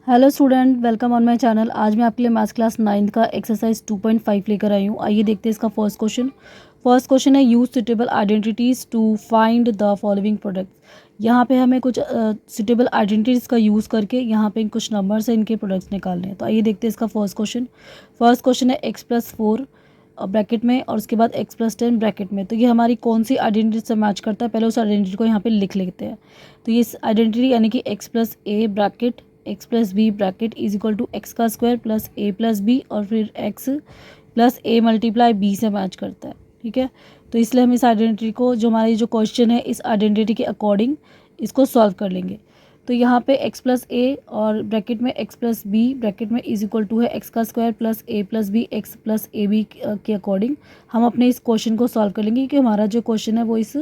Hello student, welcome on my channel. आज मैं आपके लिए मैथ्स क्लास 9 का एक्सरसाइज 2.5 लेकर आई हूँ। आइए देखते हैं इसका फर्स्ट क्वेश्चन। फर्स्ट क्वेश्चन है use suitable identities to find the following products. यहाँ पे हमें कुछ सुटेबल आइडेंटिटीज़ का यूज़ करके यहाँ पे कुछ नंबर्स हैं, इनके प्रोडक्ट्स निकालने हैं। तो आइए देखते हैं इसका फर्स्ट क्वेश्चन। फर्स्ट क्वेश्चन है x+4 ब्रैकेट में और उसके बाद x+10 ब्रैकेट में। तो ये हमारी कौन सी आइडेंटिटी से मैच करता है, पहले उस आइडेंटिटी को यहाँ पे लिख लेते हैं। तो ये आइडेंटिटी यानी कि x+a bracket x+b bracket is equal to x का स्क्वायर प्लस a+b और फिर x plus a multiply b से मैच करता है। ठीक है, तो इसलिए हम इस आइडेंटिटी को, जो हमारी जो क्वेश्चन है, इस आइडेंटिटी के अकॉर्डिंग इसको सॉल्व कर लेंगे। तो यहाँ पे x+a और ब्रैकेट में x+b ब्रैकेट में इज इक्वल टू है एक्स का square plus a+b x plus ab के अकॉर्डिंग हम अपने इस क्वेश्चन को सॉल्व कर लेंगे, क्योंकि हमारा जो क्वेश्चन है वो इस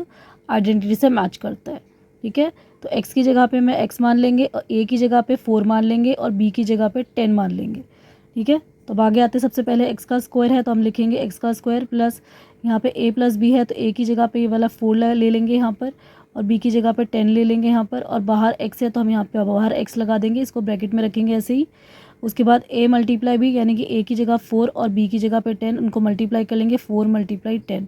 आइडेंटिटी से मैच करता है। ठीक है, तो x की जगह पे मैं x मान लेंगे और a की जगह पे 4 मान लेंगे और b की जगह पे 10 मान लेंगे। ठीक है, तो अब आगे आते सबसे पहले x का स्क्वायर है तो हम लिखेंगे x का स्क्वायर प्लस यहाँ पे a+b है तो a की जगह पे ये वाला 4 ले लेंगे यहाँ पर और b की जगह पे 10 ले लेंगे यहाँ पर, और बाहर x है तो हम यहाँ पे बाहर x लगा देंगे, इसको ब्रैकेट में रखेंगे ऐसे ही। उसके बाद a मल्टीप्लाई b यानी कि a की जगह 4 और b की जगह पे 10, उनको मल्टीप्लाई कर लेंगे 4 मल्टीप्लाई 10।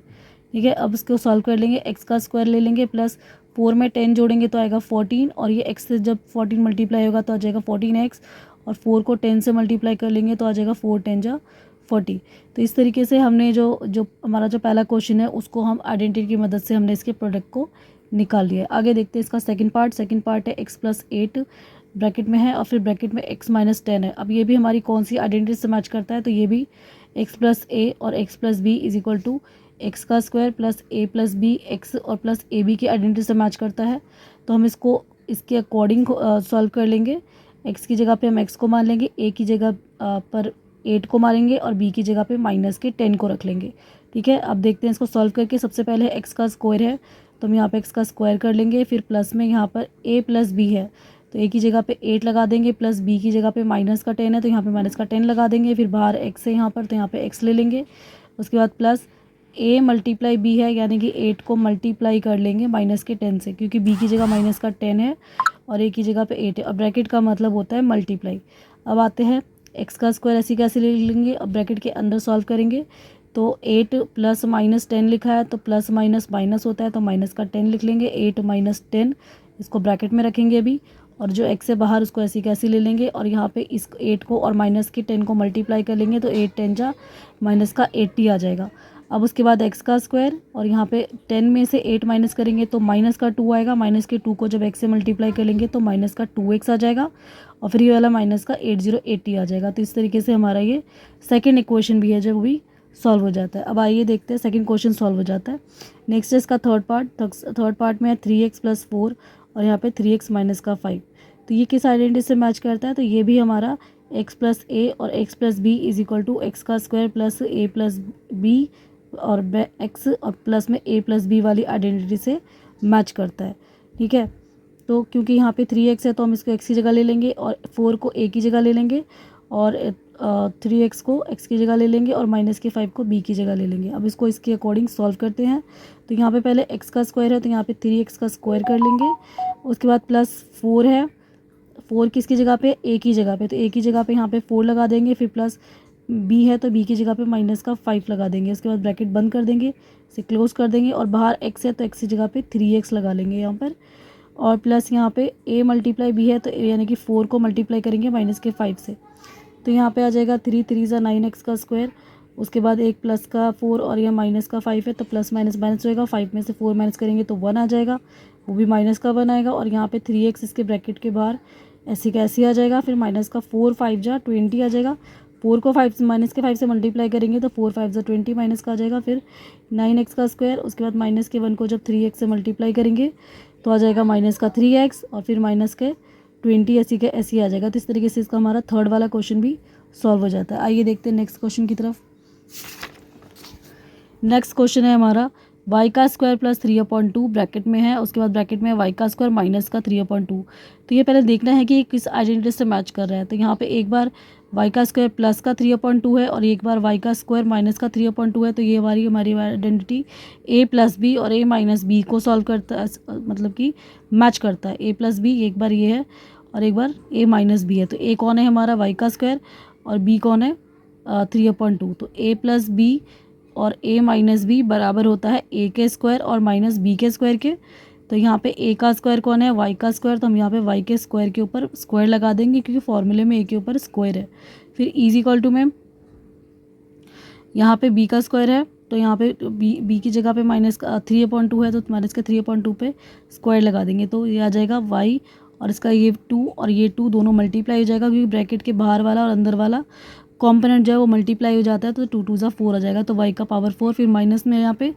ठीक है, अब इसको सॉल्व कर लेंगे। x का स्क्वायर ले लेंगे प्लस 4 में 10 जोड़ेंगे तो आएगा 14, और ये x से जब 14 मल्टीप्लाई होगा तो आ जाएगा 14x, और 4 को 10 से मल्टीप्लाई कर लेंगे तो आ जाएगा 4 10 जा 40। तो इस तरीके से हमने जो जो हमारा जो पहला क्वेश्चन है उसको हम आइडेंटिटी की मदद से हमने इसके प्रोडक्ट को निकाल लिया है। आगे देखते हैं इसका सेकंड पार्ट है x+8 ब्रैकेट में है और फिर ब्रैकेट में x-10 है। अब ये भी हमारी कौन सी आइडेंटिटी से मैच करता है, तो ये भी x+a और x+b is equal to x का स्क्वायर प्लस a+b x और प्लस ab की आइडेंटिटी से मैच करता है। तो हम इसको इसके अकॉर्डिंग सॉल्व कर लेंगे। x की जगह पे हम x को मान लेंगे, a की जगह पर 8 को मारेंगे और b की जगह पे -10 को रख लेंगे। ठीक है, अब देखते हैं इसको सॉल्व करके। सबसे पहले x का स्क्वायर है तो हम यहाँ पे x का स्क्वायर कर लेंगे, फिर प्लस में यहाँ पर a+b है तो a की जगह पे 8 लगा देंगे, प्लस b की जगह पे -10 है तो यहाँ पे -10 लगा देंगे, फिर बाहर x है यहाँ पर तो यहाँ पे x ले लेंगे। उसके बाद प्लस a मल्टीप्लाई b है यानी कि 8 को मल्टीप्लाई कर लेंगे -10 से, क्योंकि b की जगह -10 है और a की जगह पे 8 है, और ब्रैकेट का मतलब होता है मल्टीप्लाई। अब आते हैं x का स्क्वायर ऐसी कैसे ले लेंगे, अब ब्रैकेट के अंदर सॉल्व करेंगे तो 8 प्लस -10 लिखा है तो प्लस माइनस माइनस होता है तो -10 लिख लेंगे। 8 -10 इसको ब्रैकेट में रखेंगे अभी, और जो x है बाहर उसको ऐसी कैसे ले लेंगे और यहाँ पे इस 8 को और -10 को मल्टीप्लाई कर लेंगे तो 8 10 जा -80 आ जाएगा। अब उसके बाद x का स्क्वायर और यहाँ पे 10 में से 8 माइनस करेंगे तो -2 आएगा, -2 को जब x से मल्टीप्लाई कर लेंगे तो -2x आ जाएगा, और फिर ये वाला -80 आ जाएगा। तो इस तरीके से हमारा ये सेकेंड इक्वेशन भी है जो भी सॉल्व हो जाता है। अब आइए देखते हैं सेकंड क्वेश्चन सॉल्व हो जाता है। नेक्स्ट है इसका थर्ड पार्ट में है 3x + 4 और यहाँ पे 3x - 5। तो ये किस आइडेंटिटी से मैच करता है, तो ये भी हमारा x+a और x+b is equal to x का स्क्वायर प्लस a+b और x और प्लस में a+b वाली आइडेंटिटी से मैच करता है। ठीक है, तो क्योंकि यहाँ पे 3x है तो हम इसको x की जगह ले लेंगे और 4 को a की जगह ले लेंगे और 3x को x की जगह ले लेंगे और -5 को b की जगह ले लेंगे। अब इसको इसके अकॉर्डिंग सॉल्व करते हैं। तो यहाँ पे पहले x का स्क्वायर है तो यहाँ पे 3x का स्क्वायर कर लेंगे। उसके बाद प्लस 4 है, 4 किसकी जगह पे, a की जगह पे, तो a की जगह पे यहाँ पे 4 लगा देंगे, फिर प्लस b है तो b की जगह पे -5 लगा देंगे। उसके बाद ब्रैकेट बंद कर देंगे, इसे क्लोज कर देंगे, और बाहर x है तो x की जगह पे 3x लगा लेंगे यहाँ पर, और प्लस यहाँ पे a मल्टीप्लाई b है तो यानी कि 4 को मल्टीप्लाई करेंगे -5 से, तो यहाँ पे आ जाएगा 3 3 ज़ा 9x का स्क्वायर। उसके बाद एक प्लस का 4 और यह -5 है तो प्लस माइनस माइनस होएगा, 5 में से 4 माइनस करेंगे तो 1 आ जाएगा, वो भी -1 आएगा, और यहाँ पे 3x इसके ब्रैकेट के बाहर ऐसे कैसे आ जाएगा, फिर -4 5 जा 20 आ जाएगा। 4 को 5 से मल्टीप्लाई करेंगे तो 4 5 जा 20 माइनस का आ जाएगा, फिर 9x का स्क्वायर। उसके बाद -1 को जब 3x से मल्टीप्लाई करेंगे तो आ जाएगा -3x और फिर -20 ऐसी आ जाएगा। तो इस तरीके से इसका हमारा थर्ड वाला क्वेश्चन भी सॉल्व हो जाता है। आइए देखते हैं नेक्स्ट क्वेश्चन की तरफ। नेक्स्ट क्वेश्चन है हमारा y का स्क्वायर प्लस 3/2 ब्रैकेट में है, उसके बाद ब्रैकेट में y का स्क्वायर माइनस का 3/2। तो ये पहले देखना है कि किस आइडेंटिटी से मैच कर रहा है। तो यहाँ पे एक बार y का स्क्वायर प्लस का 3/2 है और एक बार y का स्क्वायर माइनस का 3/2 है, तो ये हमारी आइडेंटिटी a+b और a-b को सॉल्व करता है, मतलब कि मैच करता है। a+b एक बार ये है और एक बार a माइनस बी है। तो a कौन है हमारा y का स्क्वायर और b कौन है 3/2। तो a प्लस बी और a माइनस बी बराबर होता है a के स्क्वायर और माइनस b के स्क्वायर के। तो यहाँ पे a का स्क्वायर कौन है y का स्क्वायर, तो हम यहाँ पे y के स्क्वायर के ऊपर स्क्वायर लगा देंगे क्योंकि फॉर्मूले में a के ऊपर स्क्वायर है। फिर इज इक्वल टू में यहाँ पे b का स्क्वायर है, तो यहाँ पे b की जगह पे माइनस का 3/2 है, तो माइनस के 3/2 पे स्क्वायर लगा देंगे। तो ये आ जाएगा y और इसका ये 2 और ये 2 दोनों मल्टीप्लाई हो जाएगा क्योंकि ब्रैकेट के बाहर वाला और अंदर वाला कॉम्पोनेंट जो है वो मल्टीप्लाई हो जाता है। तो 2 2 ज़ा 4 आ जाएगा, तो y का पावर 4। फिर माइनस में यहाँ पे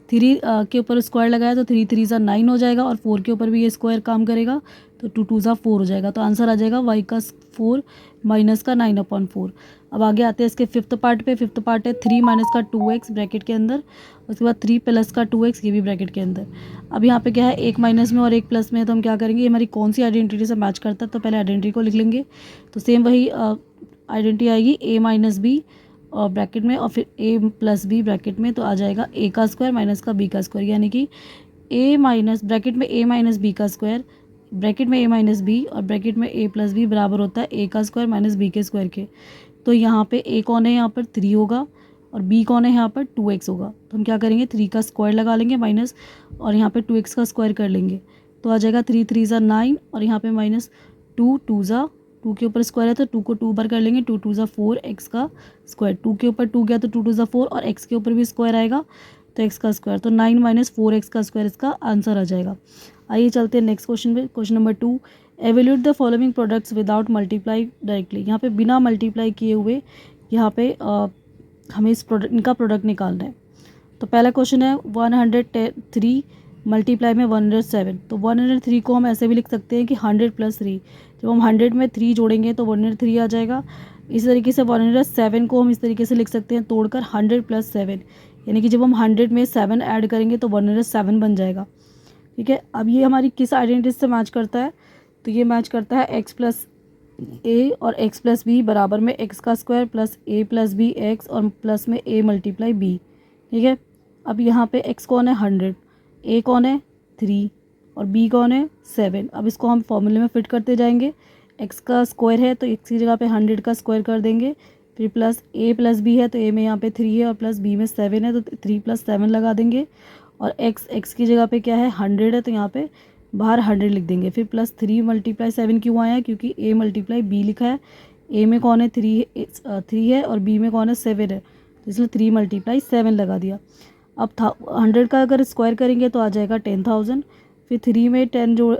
3 के ऊपर स्क्वायर लगाया तो 3 3 ज़ा 9 हो जाएगा और 4 के ऊपर भी ये स्क्वायर काम करेगा तो 2 2 ज़ा 4 हो जाएगा। तो आंसर आ जाएगा y का 4 माइनस का 9/4। अब आगे आते हैं इसके फिफ्थ पार्ट पे। फिफ्थ पार्ट है 3 माइनस का 2x ब्रैकेट के अंदर, उसके बाद 3 प्लस का 2x ये भी ब्रैकेट के अंदर। अब यहाँ पे क्या है, एक माइनस में और एक प्लस में है, तो हम क्या करेंगे, ये हमारी कौन सी आइडेंटिटी से मैच करता है, तो पहले आइडेंटिटी को लिख लेंगे। तो सेम वही आइडेंटिटी आएगी a माइनस बी और ब्रैकेट में और फिर a प्लस बी ब्रैकेट में, तो आ जाएगा a का स्क्वायर माइनस का b का स्क्वायर, यानी कि a माइनस ब्रैकेट में a माइनस बी का स्क्वायर ब्रैकेट में a माइनस बी और ब्रैकेट में a प्लस बी बराबर होता है a का स्क्वायर माइनस b के स्क्वायर के। तो यहाँ पे a कौन है, यहाँ पर 3 होगा और b कौन है, यहाँ पर 2x होगा। तो हम क्या करेंगे, 3 का स्क्वायर लगा लेंगे माइनस और यहाँ पे 2x का स्क्वायर कर लेंगे, तो आ जाएगा 3 3 ज़ा 9 और यहाँ पे माइनस 2 2 ज़ा 2 के ऊपर स्क्वायर है तो 2 को 2 बार कर लेंगे, 2 2 ज़ा 4 x का स्क्वायर, 2 के ऊपर 2 गया तो 2 2 ज़ा 4 और x के ऊपर भी स्क्वायर आएगा तो x का स्क्वायर, तो 9 माइनस 4x का स्क्वायर इसका आंसर आ जाएगा। आइए चलते हैं नेक्स्ट क्वेश्चन पे। Question number 2, evaluate the following products without multiply directly. यहाँ पे बिना मल्टीप्लाई किए हुए यहाँ पे हमें इस प्रोडक्ट इनका प्रोडक्ट निकालना है। तो पहला क्वेश्चन है 103 मल्टीप्लाई में 107। तो 103 को हम ऐसे भी लिख सकते हैं कि 100 प्लस 3। जब हम 100 में 3 जोड़ेंगे तो 103 आ जाएगा। इस तरीके से 107 को हम इस तरीके से लिख सकते हैं तोड़कर 100 प्लस 7, यानी कि जब हम 100 में 7 ऐड करेंगे तो 107 बन जाएगा। ठीक है, अब ये हमारी किस आइडेंटिटी से मैच करता है, तो ये मैच करता है x प्लस ए और x प्लस बी बराबर में x का square plus a plus b x और प्लस में a मल्टीप्लाई b। ठीक है, अब यहाँ पे x कौन है 100, a कौन है 3 और b कौन है 7। अब इसको हम फॉर्मूले में फिट करते जाएंगे। x का स्क्वायर है तो x की जगह पे 100 का स्क्वायर कर देंगे, फिर प्लस a प्लस बी है तो a में यहाँ पे 3 है और प्लस b में 7 है तो 3 + 7 लगा देंगे और x की जगह पे क्या है 100 है तो यहाँ पे बाहर 100 लिख देंगे। फिर प्लस 3 × 7 क्यों आया है, क्योंकि a मल्टीप्लाई b लिखा है, a में कौन है 3 है और b में कौन है 7 है, तो इसलिए 3 × 7 लगा दिया। अब 100 का अगर स्क्वायर करेंगे तो आ जाएगा 10,000। फिर 3 में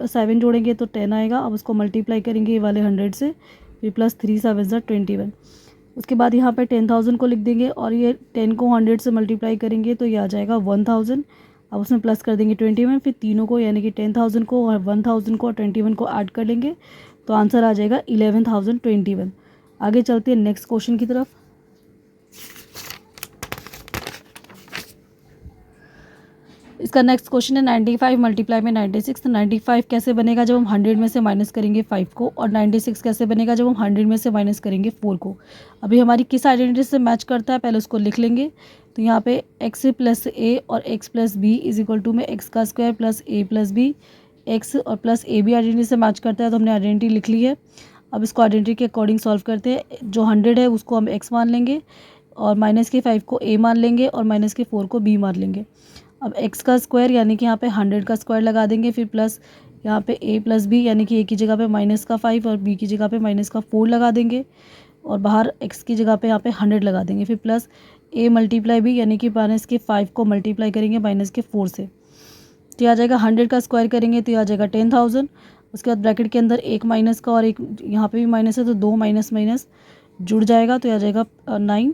7 जोड़ेंगे तो 10 आएगा। अब उसको मल्टीप्लाई करेंगे ये वाले 100 से, फिर प्लस 3 7 = 21। उसके बाद यहाँ पे 10,000 को लिख देंगे और ये 10 को 100 से मल्टीप्लाई करेंगे तो ये आ जाएगा 1000। अब उसमें प्लस कर देंगे 21, फिर तीनों को यानी कि 10,000 को और 1000 को और 21 को ऐड कर लेंगे तो आंसर आ जाएगा 11,021। आगे चलते हैं नेक्स्ट क्वेश्चन की तरफ। इसका नेक्स्ट क्वेश्चन है 95 मल्टीप्लाई में 96। तो 95 कैसे बनेगा जब हम 100 में से माइनस करेंगे 5 को, और 96 कैसे बनेगा जब हम 100 में से माइनस करेंगे 4 को। अभी हमारी किस आइडेंटिटी से मैच करता है पहले उसको लिख लेंगे। तो यहाँ पे x प्लस a और x plus b is equal to में x का square plus a plus b, x और प्लस a भी आइडेंटिटी से मैच करता है तो हमने आइडेंटिटी लिख ली है। अब इसको आइडेंटिटी के अकॉर्डिंग सॉल्व करते हैं। जो 100 है उसको हम x मान लेंगे और माइनस के 5 को a मान लेंगे और माइनस के 4 को b मान लेंगे। अब x का स्क्वायर यानी कि यहाँ पे 100 का स्क्वायर लगा देंगे, फिर प्लस यहाँ पे a प्लस बी यानी कि a की जगह पे माइनस का 5 और b की जगह पे माइनस का 4 लगा देंगे और बाहर x की जगह पे यहाँ पे 100 लगा देंगे, फिर प्लस a मल्टीप्लाई b यानी कि माइनस के 5 को मल्टीप्लाई करेंगे माइनस के 4 से, तो आ जाएगा 100 का स्क्वायर करेंगे तो आ जाएगा 10,000। उसके बाद ब्रैकेट के अंदर एक माइनस का और एक यहाँ पे भी माइनस है तो 2 माइनस माइनस जुड़ जाएगा तो आ जाएगा 9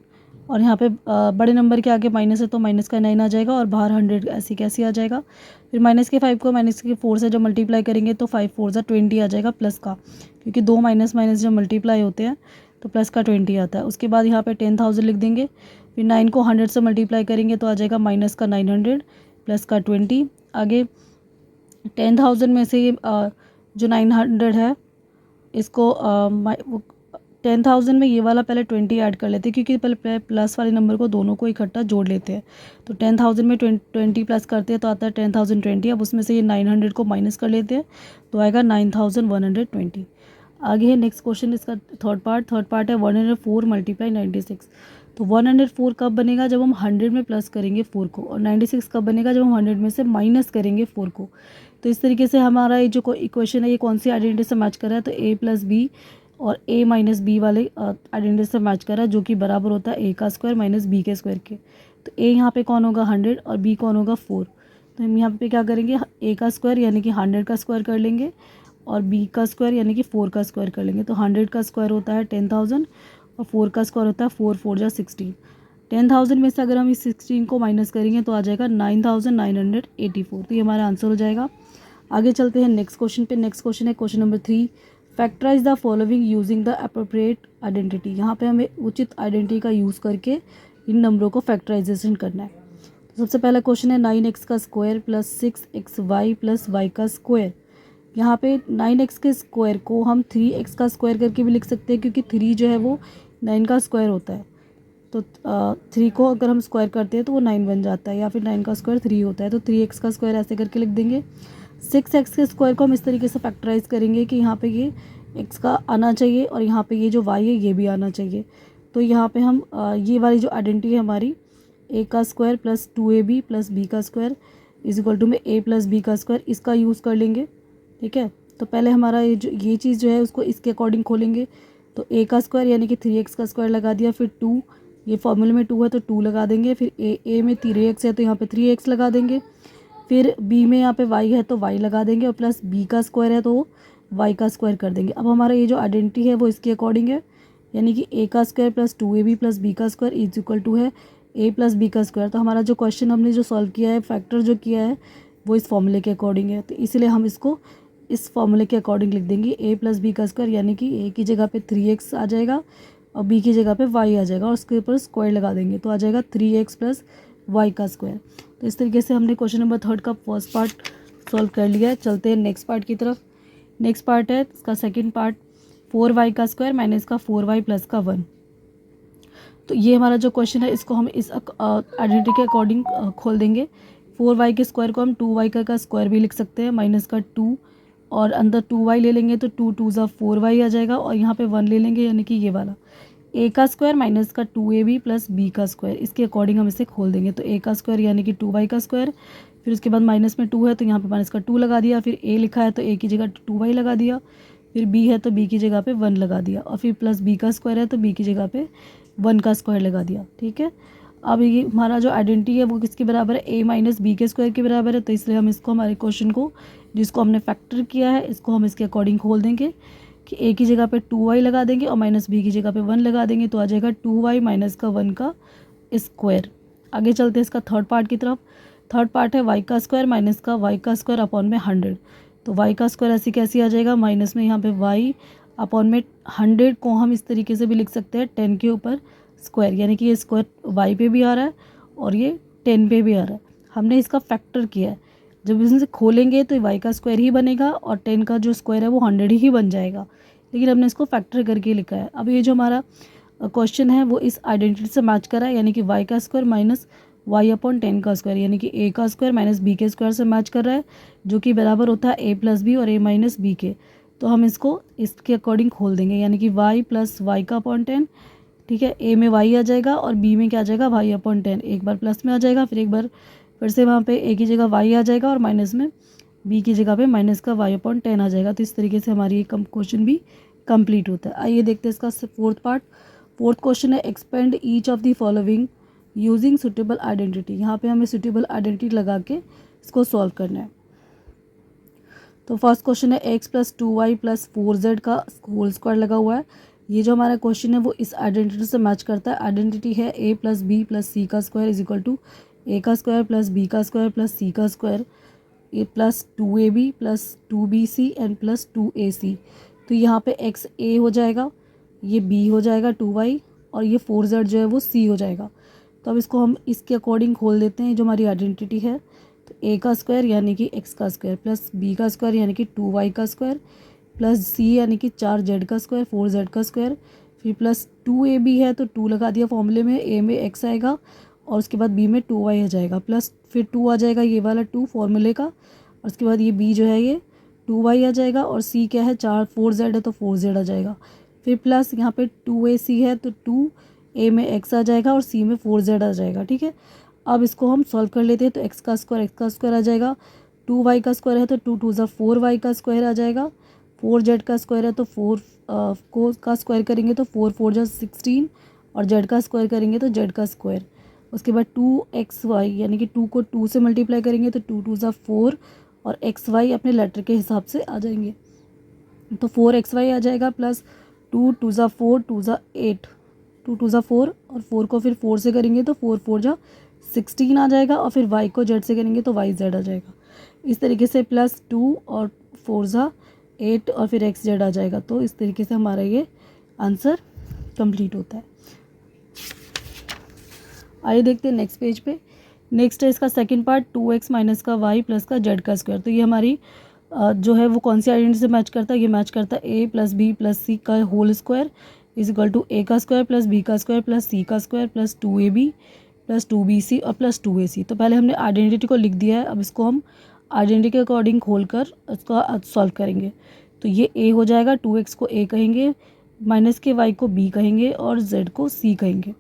और यहाँ पे बड़े नंबर के आगे माइनस है तो माइनस का 9 आ जाएगा और बाहर 100 ऐसी कैसी आ जाएगा। फिर माइनस के 5 को माइनस के 4 से जब मल्टीप्लाई करेंगे तो 5 4 = 20 आ जाएगा प्लस का, क्योंकि 2 माइनस माइनस जब मल्टीप्लाई होते हैं तो प्लस का 20 आता है। उसके बाद यहाँ पे 10,000 लिख देंगे, फिर 9 को 100 से मल्टीप्लाई करेंगे तो आ जाएगा माइनस का 900 प्लस का 20। आगे 10,000 में से ये जो 900 है इसको 10,000 में ये वाला पहले 20 ऐड कर लेते हैं, क्योंकि पहले प्लस वाले नंबर को दोनों को इकट्ठा जोड़ लेते हैं। तो 10,000 में 20 प्लस करते हैं तो आता है 10,020। अब उसमें से ये 900 को माइनस कर लेते हैं तो आएगा 9,120। आगे है नेक्स्ट क्वेश्चन, इसका थर्ड पार्ट है 104 मल्टीप्लाई 96। तो 104 कब बनेगा, जब हम 100 में प्लस करेंगे 4 को, और 96 कब बनेगा, जब हम 100 में से माइनस करेंगे 4 को। तो इस तरीके से हमारा ये जो इक्वेशन है ये कौन सी आइडेंटिटी से मैच कर रहा है, तो a प्लस बी और a माइनस बी वाले आइडेंटिटी से मैच कर रहा है, जो कि बराबर होता है a का स्क्वायर माइनस b के स्क्वायर के। तो a यहाँ पे कौन होगा 100 और b कौन होगा 4। तो हम यहाँ पे क्या करेंगे, a का स्क्वायर यानी कि 100 का स्क्वायर कर लेंगे और b का स्क्वायर यानी कि 4 का स्क्वायर कर लेंगे। तो 100 का स्क्वायर होता है 10,000 और 4 का स्क्वायर होता है 4 4 जा 16। 10,000 में से अगर हम इस 16 को माइनस करेंगे तो आ जाएगा 9,984। तो ये हमारा आंसर हो जाएगा। आगे चलते हैं नेक्स्ट क्वेश्चन पे। नेक्स्ट क्वेश्चन है question number 3, factorise the following using the appropriate identity. यहाँ पे हमें उचित आइडेंटिटी का यूज़ करके इन नंबरों को फैक्टराइजेशन करना है। तो सबसे पहला क्वेश्चन है 9x का square plus 6xy plus y का स्क्वायर। यहाँ पे 9x के स्क्वायर को हम 3x का स्क्वायर करके भी लिख सकते हैं, क्योंकि 3 जो है वो 9 का स्क्वायर होता है। तो 3 को अगर हम स्क्वायर करते हैं तो वो 9 बन जाता है, या फिर 9 का स्क्वायर 3 होता है। तो 3x का स्क्वायर ऐसे करके लिख देंगे। 6x के स्क्वायर को हम इस तरीके से फैक्टराइज करेंगे कि यहाँ पे ये x का आना चाहिए और यहाँ पे ये जो y है ये भी आना चाहिए। तो यहाँ पे हम ये वाली जो आइडेंटिटी है हमारी, a का square plus 2ab plus b का स्क्वायर इज इक्वल टू में a प्लस बी का स्क्वायर, इसका यूज़ कर लेंगे। ठीक है, तो पहले हमारा ये चीज़ जो है उसको इसके अकॉर्डिंग खोलेंगे। तो a का स्क्वायर यानी कि 3x का स्क्वायर लगा दिया, फिर 2, ये फॉर्मूले में 2 है तो 2 लगा देंगे, फिर a में 3x है तो यहाँ पे 3x लगा देंगे, फिर b में यहाँ पे y है तो y लगा देंगे, और प्लस b का स्क्वायर है तो y का स्क्वायर कर देंगे। अब हमारा ये जो आइडेंटिटी है वो इसके अकॉर्डिंग है, यानी कि a का square plus 2ab plus b का स्क्वायर इज इक्वल टू है a प्लस b का स्क्वायर। तो हमारा जो क्वेश्चन हमने जो सॉल्व किया है, फैक्टर जो किया है वो इस फॉर्मूले के अकॉर्डिंग है, तो इसलिए हम इसको इस फॉर्मूले के अकॉर्डिंग लिख देंगे। a प्लस बी का स्क्वायर यानी कि a की जगह पे 3x आ जाएगा और b की जगह पे y आ जाएगा, और उसके ऊपर स्क्वायर लगा देंगे तो आ जाएगा 3x प्लस y का स्क्वायर। तो इस तरीके से हमने क्वेश्चन नंबर 3 का फर्स्ट पार्ट सॉल्व कर लिया है। चलते हैं नेक्स्ट पार्ट की तरफ। नेक्स्ट पार्ट है इसका सेकेंड पार्ट, 4y का स्क्वायर माइनस का 4y प्लस का 1। तो ये हमारा जो क्वेश्चन है इसको हम इस आइडेंटिटी के अकॉर्डिंग खोल देंगे। 4y के स्क्वायर को हम 2y का स्क्वायर भी लिख सकते हैं, माइनस का 2 और अंदर 2y ले लेंगे तो 2 2 ज़ा 4y आ जाएगा, और यहाँ पे 1 ले लेंगे यानी कि ये वाला a का स्क्वायर माइनस का 2ab प्लस b का स्क्वायर, इसके अकॉर्डिंग हम इसे खोल देंगे। तो a का स्क्वायर यानी कि 2y का स्क्वायर, फिर उसके बाद माइनस में 2 है तो यहाँ पे माइनस का 2 लगा दिया, फिर a लिखा है तो a की जगह 2y लगा दिया, फिर b है तो b की जगह पे 1 लगा दिया, और फिर प्लस b का स्क्वायर है तो b की जगह पे 1 का स्क्वायर लगा दिया। ठीक है, अब ये हमारा जो आइडेंटिटी है वो किसके बराबर है, a माइनस बी के स्क्वायर के बराबर है। तो इसलिए हम इसको हमारे क्वेश्चन को जिसको हमने फैक्टर किया है इसको हम इसके अकॉर्डिंग खोल देंगे कि a की जगह पे 2y लगा देंगे और माइनस बी की जगह पे 1 लगा देंगे, तो आ जाएगा 2y माइनस का 1 का स्क्वायर। आगे चलते हैं इसका थर्ड पार्ट की तरफ। थर्ड पार्ट है y का स्क्वायर माइनस का y का स्क्वायर अपॉन में 100। तो y का स्क्वायर ऐसी कैसी आ जाएगा, माइनस में यहाँ पे y अपॉन में 100 को हम इस तरीके से भी लिख सकते हैं 10 के ऊपर स्क्वायर, यानी कि ये स्क्वायर y पे भी आ रहा है और ये 10 पे भी आ रहा है। हमने इसका फैक्टर किया है, जब इसे खोलेंगे तो y का स्क्वायर ही बनेगा और 10 का जो स्क्वायर है वो 100 ही बन जाएगा, लेकिन हमने इसको फैक्टर करके लिखा है। अब ये जो हमारा क्वेश्चन है वो इस आइडेंटिटी से मैच कर रहा है, यानी कि y का स्क्वायर माइनस y अपॉन 10 का स्क्वायर, यानी कि a का स्क्वायर माइनस b के स्क्वायर से मैच कर रहा है, जो कि बराबर होता है a प्लस बी और a माइनस बी के। तो हम इसको इसके अकॉर्डिंग खोल देंगे, यानी कि y प्लस वाई का अपॉन 10। ठीक है, a में y आ जाएगा और b में क्या आ जाएगा, y अपॉन 10। एक बार प्लस में आ जाएगा, फिर एक बार फिर से वहाँ पे a की जगह y आ जाएगा और माइनस में b की जगह पे माइनस का y अपॉन 10 आ जाएगा। तो इस तरीके से हमारी ये क्वेश्चन भी कंप्लीट होता है। आइए देखते हैं इसका फोर्थ पार्ट। फोर्थ क्वेश्चन है expand each of the following using suitable identity. यहाँ पे हमें सुटेबल आइडेंटिटी लगा के इसको सॉल्व करना है। तो फर्स्ट क्वेश्चन है x plus 2y plus 4z का होल स्क्वायर लगा हुआ है। ये जो हमारा क्वेश्चन है वो इस आइडेंटिटी से मैच करता है। आइडेंटिटी है a plus b plus c का square is equal to a का स्क्वायर प्लस b का स्क्वायर प्लस c का square, a plus 2ab plus 2bc and plus 2ac। तो यहाँ पे x a हो जाएगा, ये b हो जाएगा 2y, और ये 4z जो है वो c हो जाएगा। तो अब इसको हम इसके अकॉर्डिंग खोल देते हैं। जो हमारी आइडेंटिटी है तो a का स्क्वायर यानी कि x का स्क्वायर प्लस b का स्क्वायर यानी कि 2y का स्क्वायर प्लस c यानी कि 4z का स्क्वायर 4z का स्क्वायर, फिर प्लस 2ab है तो 2 लगा दिया फॉर्मूले में, a में x आएगा और उसके बाद b में 2y आ जाएगा, प्लस फिर 2 आ जाएगा ये वाला 2 फॉर्मूले का, और उसके बाद ये b जो है ये 2y आ जाएगा और सी क्या है 4z है तो 4z आ जाएगा। फिर प्लस यहाँ पे 2ac है तो 2a में x आ जाएगा और c में 4z आ जाएगा। ठीक है, अब इसको हम सॉल्व कर लेते हैं। तो x का स्क्वायर आ जाएगा, 2y का स्क्वायर है तो 2 2 4y का स्क्वायर आ जाएगा, 4z का स्क्वायर है तो 4 को का स्क्वायर करेंगे तो 4 4 16 और z का स्क्वायर करेंगे तो z का स्क्वायर। उसके बाद 2xy यानी कि 2 को 2 से मल्टीप्लाई करेंगे तो 2 2 4 और xy अपने लेटर के हिसाब से आ जाएंगे तो 4xy आ जाएगा प्लस 2 2 4 2 8 2 2 4 और 4 को फिर 4 से करेंगे तो 4 4 16 आ जाएगा और फिर y को z से करेंगे तो yz आ जाएगा। इस तरीके से प्लस 2 और 4 8 और फिर xz आ जाएगा। तो इस तरीके से हमारा ये आंसर कंप्लीट होता है। आइए देखते हैं नेक्स्ट पेज पे। नेक्स्ट है इसका सेकंड पार्ट, 2x माइनस का y प्लस का z का स्क्वायर। तो ये हमारी जो है वो कौन सी आइडेंटिटी से मैच करता है, ये मैच करता है a plus b plus c का whole square is equal to a का स्क्वायर प्लस b का स्क्वायर प्लस c का square plus 2ab plus 2bc और प्लस 2ac। तो पहले हमने आइडेंटिटी को लिख दिया है, अब इसको हम आइडेंटिटी के अकॉर्डिंग खोल कर इसका सॉल्व करेंगे। तो ये a हो जाएगा, 2x को a कहेंगे, माइनस के y को b कहेंगे और z को c कहेंगे।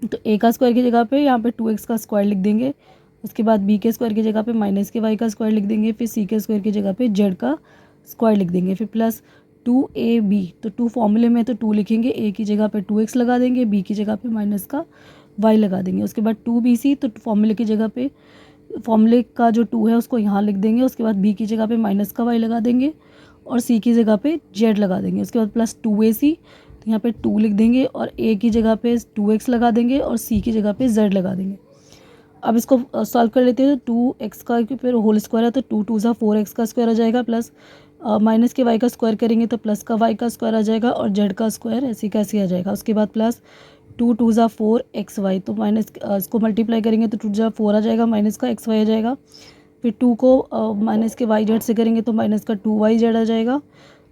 तो a का स्क्वायर की जगह पे यहाँ पे 2x का स्क्वायर लिख देंगे, उसके बाद b के स्क्वायर की जगह पे माइनस के y का स्क्वायर लिख देंगे, फिर c के स्क्वायर की जगह पे z का स्क्वायर लिख देंगे, फिर प्लस 2ab। तो 2 फॉर्मूले में तो 2 लिखेंगे, a की जगह पे 2x लगा देंगे, b की जगह पे माइनस का y लगा देंगे। उसके बाद 2bc, तो फॉर्मूले की जगह पे फॉर्मूले का जो 2 है उसको यहाँ लिख देंगे, उसके बाद b की जगह पे माइनस का y लगा देंगे और c की जगह पे z लगा देंगे। उसके बाद प्लस 2ac, तो यहाँ पे 2 लिख देंगे और a की जगह पे 2x लगा देंगे और c की जगह पे z लगा देंगे। अब इसको सॉल्व कर लेते हैं। तो 2x का फिर होल स्क्वायर है तो 2 2 4x का स्क्वायर आ जाएगा, प्लस माइनस के y का स्क्वायर करेंगे तो प्लस का y का स्क्वायर आ जाएगा और z का स्क्वायर ऐसे कैसे आ जाएगा। उसके बाद प्लस 2 2 4xy, तो माइनस इसको मल्टीप्लाई करेंगे तो 2 4 आ जाएगा, माइनस का xy आ जाएगा। फिर 2 को माइनस के yz से करेंगे तो माइनस का 2yz आ जाएगा।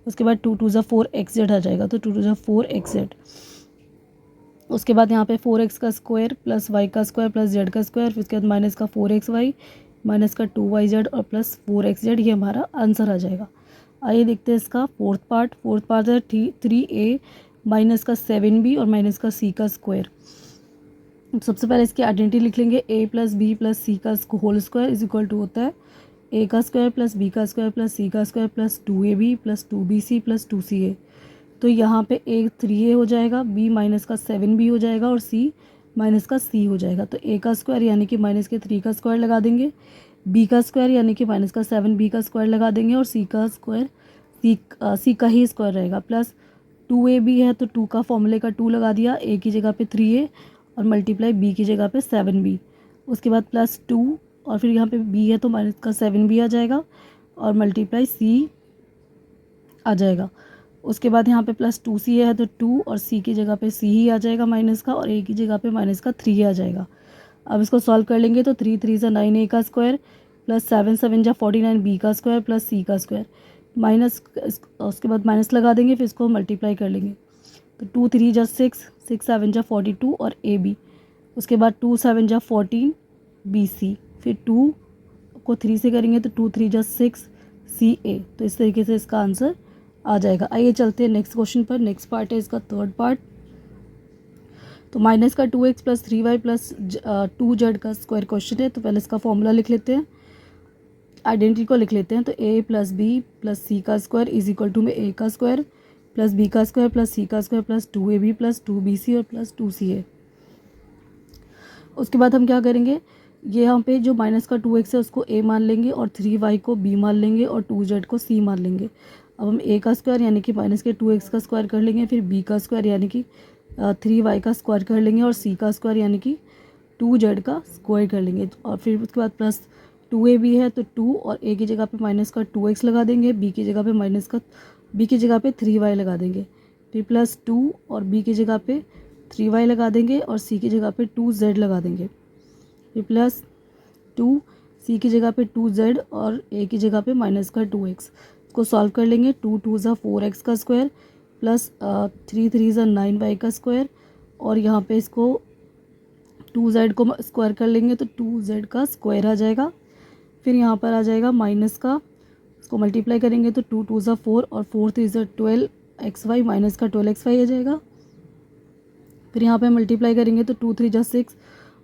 उसके बाद 2 2 4xz आ जाएगा, तो 2 2 4xz। उसके बाद यहाँ पे 4x का स्क्वायर प्लस y का स्क्वायर प्लस z का स्क्वायर, फिर उसके बाद माइनस का 4xy माइनस का 2yz और प्लस 4xz, ये हमारा आंसर आ जाएगा। आइए देखते हैं इसका फोर्थ पार्ट है 3a माइनस का 7b और माइनस का c का स्क्वायर। सबसे पहले इसकी आइडेंटिटी लिख लेंगे, a plus b plus c का whole square is equal to होता है a का स्क्वायर प्लस b का स्क्वायर प्लस c का square plus 2ab plus 2bc plus 2ca। तो यहाँ पे a 3a हो जाएगा, b माइनस का 7b हो जाएगा और c माइनस का c हो जाएगा। तो a का स्क्वायर यानी कि माइनस के 3 का स्क्वायर लगा देंगे, b का स्क्वायर यानी कि माइनस का 7b का स्क्वायर लगा देंगे और c का स्क्वायर c का ही स्क्वायर रहेगा, प्लस 2ab है तो 2 का फॉर्मूले का 2 लगा दिया, a की जगह पे 3a और मल्टीप्लाई b की जगह पे 7b। उसके बाद प्लस 2 और फिर यहाँ पे b है तो माइनस का 7b आ जाएगा और मल्टीप्लाई c आ जाएगा। उसके बाद यहाँ पे प्लस 2c है तो 2 और c की जगह पे c ही आ जाएगा माइनस का और a की जगह पे माइनस का 3 आ जाएगा। अब इसको सॉल्व कर लेंगे तो 3 3 9 a का स्क्वायर प्लस 7 7 49 b का स्क्वायर प्लस c का स्क्वायर माइनस, उसके बाद माइनस लगा देंगे, फिर इसको मल्टीप्लाई कर लेंगे। तो 2 3 6 6 7 42 और ab। उसके बाद 2 7 14 bc, फिर 2 को 3 से करेंगे तो 2 3 6 ca। तो इस तरीके से इसका आंसर आ जाएगा। आइए चलते हैं नेक्स्ट क्वेश्चन पर। नेक्स्ट पार्ट है इसका थर्ड पार्ट। तो माइनस का 2x plus 3y plus 2z का स्क्वायर क्वेश्चन है। तो पहले इसका फॉर्मूला लिख लेते हैं, आइडेंटिटी को लिख लेते हैं। तो a plus b plus c का स्क्वायर इज इक्वल टू में a का स्क्वायर प्लस b का स्क्वायर प्लस c का square plus 2ab plus 2bc और प्लस 2ca। उसके बाद हम क्या करेंगे, ये यहाँ पे जो माइनस का 2x है उसको a मान लेंगे और 3y को b मान लेंगे और 2z को c मान लेंगे। अब हम a का स्क्वायर यानी कि माइनस के 2x का स्क्वायर कर लेंगे, फिर b का स्क्वायर यानी कि 3y का स्क्वायर कर लेंगे और c का स्क्वायर यानी कि 2z का स्क्वायर कर लेंगे। और फिर उसके बाद प्लस 2ab है तो 2 और a की जगह पे माइनस का 2x लगा देंगे, b की जगह पे 3y लगा देंगे, फिर प्लस 2 और b की जगह पे 3y लगा देंगे और c की जगह पे 2z लगा देंगे, फिर प्लस 2 c की जगह पे 2z और a की जगह पे माइनस का 2x। को सॉल्व कर लेंगे। 2 2 4x का स्क्वायर प्लस 3 3 9y का स्क्वायर और यहाँ पे इसको 2z को स्क्वायर कर लेंगे तो 2z का स्क्वायर आ जाएगा। फिर यहाँ पर आ जाएगा माइनस का इसको मल्टीप्लाई करेंगे तो 2 2 ज़ा 4 और 4 3 ज़ा 12xy माइनस का 12xy आ जाएगा। फिर यहाँ पे मल्टीप्लाई करेंगे तो 2 3 ज़ा 6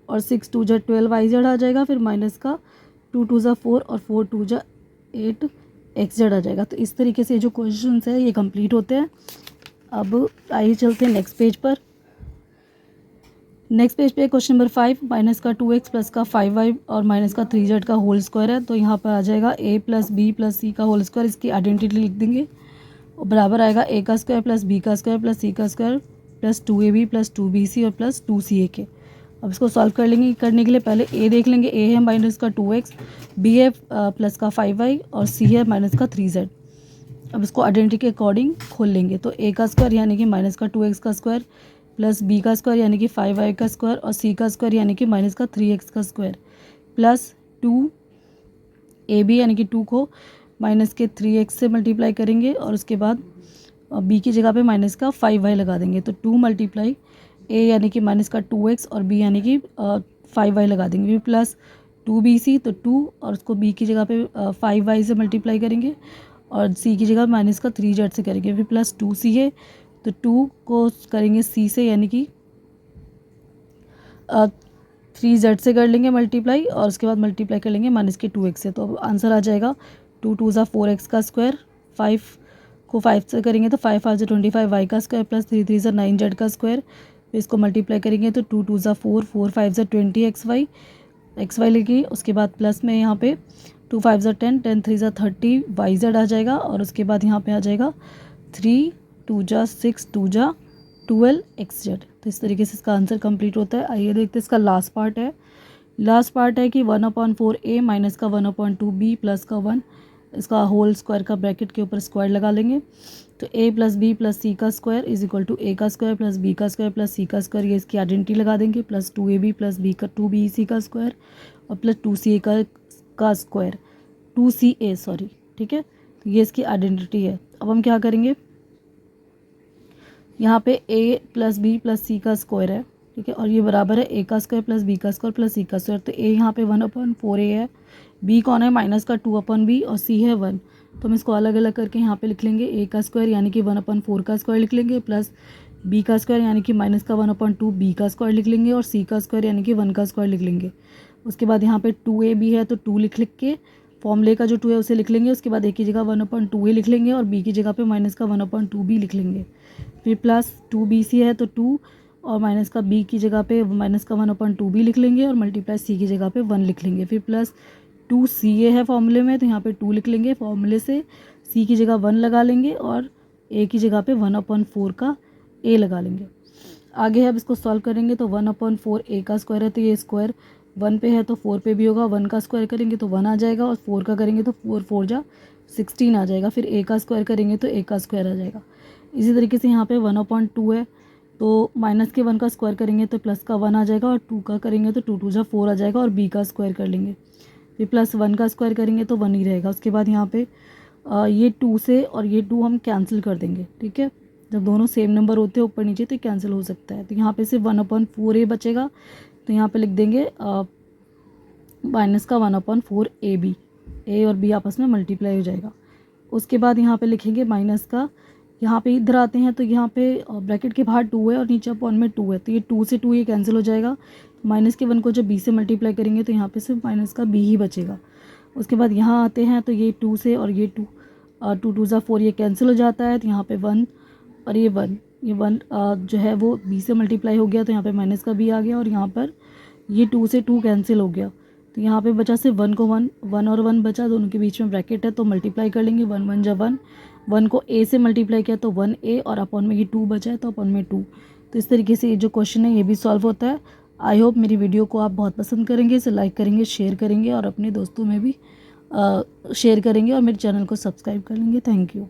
और 6 2 ज़ा 12yz आ जाएगा। फिर माइनस का 2 2 ज़ा 4 और 4 2 ज़ा 8xz आ जाएगा। तो इस तरीके से जो क्वेश्चंस है ये कंप्लीट होते हैं। अब आइए चलते हैं नेक्स्ट पेज पर। नेक्स्ट पेज पे क्वेश्चन नंबर 5, माइनस का 2x प्लस का 5y और माइनस का 3z का होल स्क्वायर है। तो यहाँ पर आ जाएगा a plus b plus c का होल स्क्वायर, इसकी आइडेंटिटी लिख देंगे और बराबर आएगा a का स्क्वायर प्लस b का स्क्वायर प्लस c का square plus 2ab plus 2bc और प्लस 2ca के। अब इसको सॉल्व कर लेंगे। करने के लिए पहले a देख लेंगे। a है माइनस का 2x, b है प्लस का 5y और c है माइनस का 3z। अब इसको आइडेंटिटी के अकॉर्डिंग खोल लेंगे। तो a का स्क्वायर यानी कि माइनस का 2x का स्क्वायर प्लस b का स्क्वायर यानी कि 5y का स्क्वायर और c का स्क्वायर यानी कि माइनस का 3x का स्क्वायर प्लस 2ab यानी कि 2 को माइनस के 3x से मल्टीप्लाई करेंगे और उसके बाद b की जगह पे माइनस का 5y लगा देंगे। तो 2 मल्टीप्लाई a यानी कि माइनस का 2x और b यानी कि 5y लगा देंगे। फिर प्लस 2bc, तो 2 और उसको b की जगह पे 5y से मल्टीप्लाई करेंगे और c की जगह माइनस का 3z से करेंगे। फिर प्लस 2c है तो 2 को करेंगे c से यानी कि 3z से कर लेंगे मल्टीप्लाई और उसके बाद मल्टीप्लाई कर लेंगे माइनस के 2x से। तो अब आंसर आ जाएगा 2 2 ज़ा 4x का स्क्वायर, 5 को 5 से करेंगे तो 5 5 ज़ा 25y का स्क्वायर प्लस 3 3 ज़ा 9z का स्क्वायर। फिर इसको मल्टीप्लाई करेंगे तो 2 2 ज़ा 4 4 5 ज़ा 20xy लेंगे। उसके बाद प्लस में यहाँ पे 2 5 ज़ा 10 10 3 ज़ा 30yz आ जाएगा और उसके बाद यहाँ पे आ जाएगा 3 2 जा 6 2 जा 12xz। तो इस तरीके से इसका आंसर कंप्लीट होता है। आइए देखते हैं इसका लास्ट पार्ट है। लास्ट पार्ट है कि 1/4a माइनस का 1/2b प्लस का 1, इसका होल स्क्वायर का ब्रैकेट के ऊपर स्क्वायर लगा लेंगे। तो a plus b plus c का square is equal to a का स्क्वायर प्लस b का स्क्वायर प्लस c का स्क्वायर, ये इसकी आइडेंटिटी लगा देंगे। प्लस 2ab प्लस b का 2bc का स्क्वायर और प्लस 2ca का स्क्वायर 2ca सॉरी, ठीक है। तो ये इसकी आइडेंटिटी है। अब हम क्या करेंगे, यहाँ पे a plus b plus c का स्क्वायर है, ठीक है, और ये बराबर है a का स्क्वायर प्लस b का स्क्वायर प्लस c का स्क्वायर। तो a यहाँ पे 1/4a है, b कौन है माइनस का 2/b और c है 1। तो हम इसको अलग अलग करके यहाँ पे लिख लेंगे। a का स्क्वायर यानी कि 1/4 का स्क्वायर लिख लेंगे प्लस b का स्क्वायर यानी कि माइनस का 1/2b का स्क्वायर लिख लेंगे और c का स्क्वायर यानी कि 1 का स्क्वायर लिख लेंगे। उसके बाद यहाँ पे 2ab है तो 2 लिख के फॉर्मूले का जो 2 है उसे लिख लेंगे। उसके बाद a की जगह 1/2a लिख लेंगे और b की जगह पे माइनस का 1/2b लिख लेंगे। फिर प्लस 2bc है तो 2 और माइनस का b की जगह पे माइनस का 1/2b लिख लेंगे और मल्टीप्लाई c की जगह पे 1 लिख लेंगे। फिर प्लस 2ca है फॉर्मूले में तो यहाँ पे 2 लिख लेंगे, फॉर्मूले से c की जगह 1 लगा लेंगे और a की जगह पे 1/4 का a लगा लेंगे। आगे अब इसको सॉल्व करेंगे तो 1/4 a का स्क्वायर है तो ये स्क्वायर 1 पे है तो 4 पे भी होगा। 1 का स्क्वायर करेंगे तो 1 आ जाएगा और 4 का करेंगे तो 4 4 जा 16 आ जाएगा। फिर a का स्क्वायर करेंगे तो a का स्क्वायर आ जाएगा। इसी तरीके से यहाँ पे 1/2 है तो माइनस के 1 का स्क्वायर करेंगे तो प्लस का 1 आ जाएगा और 2 का करेंगे तो 2 2 जा 4 आ जाएगा और b का स्क्वायर कर लेंगे। फिर प्लस 1 का स्क्वायर करेंगे तो 1 ही रहेगा। उसके बाद यहाँ पे ये 2 से और ये 2 हम कैंसिल कर देंगे, ठीक है। जब दोनों सेम नंबर होते हैं ऊपर नीचे तो कैंसिल हो सकता है। तो यहाँ पे सिर्फ 1/4a बचेगा तो यहाँ पे लिख देंगे माइनस का 1/4ab, a और b आपस में मल्टीप्लाई हो जाएगा। उसके बाद यहाँ पे लिखेंगे माइनस का, यहाँ पे इधर आते हैं तो यहाँ पे ब्रैकेट के बाहर 2 है और नीचे अपॉन में 2 है तो ये 2 से 2 ये कैंसिल हो जाएगा। माइनस के 1 को जब b से मल्टीप्लाई करेंगे तो यहाँ पे सिर्फ माइनस का b ही बचेगा। उसके बाद यहाँ आते हैं तो ये 2 से और ये 2 2 2 ज़ा 4 ये कैंसिल हो जाता है तो यहाँ पे 1 और ये 1 जो है वो b से मल्टीप्लाई हो गया तो यहाँ पे माइनस का b आ गया और यहाँ पर ये 2 से 2 कैंसिल हो गया तो यहाँ पे बचा सिर्फ 1 को 1 और 1 बचा, दोनों के बीच में ब्रैकेट है तो मल्टीप्लाई कर लेंगे। 1 1 जा 1, 1 को a से मल्टीप्लाई किया तो 1a और अपॉन में ये 2 बचा है तो अपॉन में 2। तो इस तरीके से ये जो क्वेश्चन है ये भी सॉल्व होता है। आई होप मेरी वीडियो को आप बहुत पसंद करेंगे, इसे लाइक करेंगे, शेयर करेंगे और अपने दोस्तों में भी शेयर करेंगे और मेरे चैनल को सब्सक्राइब कर लेंगे। Thank you.